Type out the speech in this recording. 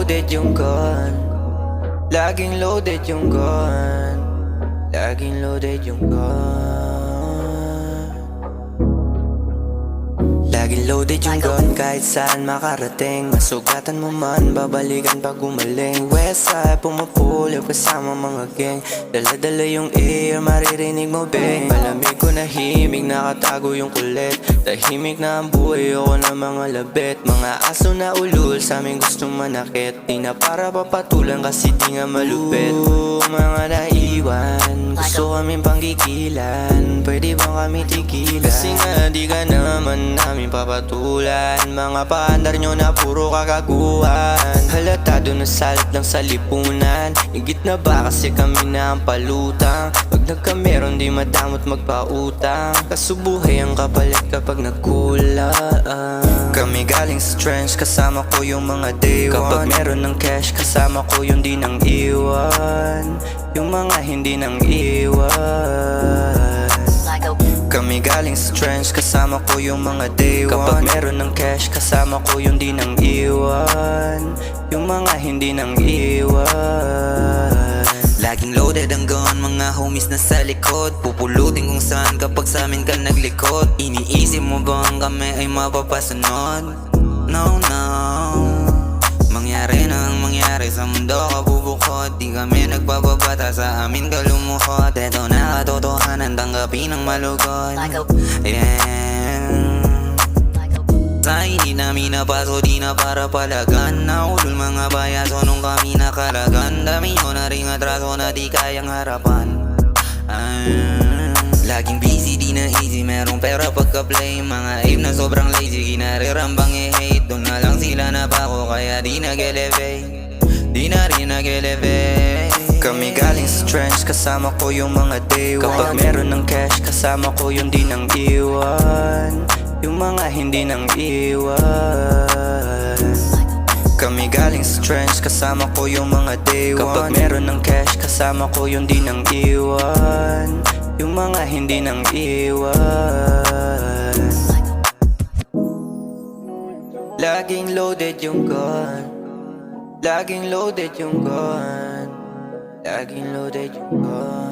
loaded yung gun. Laging loaded yung gun. Laging loaded yung gun. Laging loaded yung gun kahit saan makarating. Masugatan mo man, babalikan pag gumaling. Westside, pumapulog kasama mga gang. Dala-dala yung air, maririnig mo bang. Malamig ko na himig, nakatago yung kulit. Tahimik na ang buhay, ako na mga labit. Mga aso na ulul, sa amin gustong manakit. Di na para papatulan kasi di nga malupit. Mga naiwan, gusto kaming panggigilan. Pwede bang kami tigilan? Kasi nga di ka naman namin papatulan. Mga paandar nyo na puro kakaguhan. Halatado na salat lang sa lipunan. Higit na ba kasi kami na ang palutang? Pag nagkameron di madamot magpautang. Kasubuhay ang kapalit kapag nagkulang. Kami galing sa trench, kasama ko yung mga day one. Kapag meron ng cash, kasama ko yung di nang iwan. Yung mga hindi nang iwan. Kami galing sa trench, kasama ko yung mga day one. Kapag meron ng cash, kasama ko yung di nang iwan. Yung mga hindi nang iwan. Laging loaded ang gun, mga homies na sa likod. Pupulutin kung saan kapag sa amin ka naglikod. Iniisip mo bang kami ay mapapasunod? No, no. Mangyari na ang mangyari sa mundo kabubukod. Di kami nagpapabata, sa amin ka lumuhod. Eto na katotohanan, tanggapin ang malugod. Yeah. Sa hindi namin napaso, di na para palagan. Naulol mga bayaso nung kami nakalagan. Dami nyo na ring atraso na di kayang harapan. Laging busy, di na easy, merong pera pagka-play. Mga ape na sobrang lazy, ginarirambang i-hate. Doon na lang sila na pa ko, kaya di nag-elevate. Di na rin nag-elevate. Kami galing sa trench, kasama ko yung mga day one. Kapag meron ng cash, kasama ko yung di nang iwan. Yung mga hindi nang iwan. Kami galing sa trench, kasama ko yung mga day one. Kapag meron ng cash, kasama ko yung di nang iwan. Yung mga hindi nang iwan. Laging loaded yung gun. Laging loaded yung gun. Laging loaded yung gun.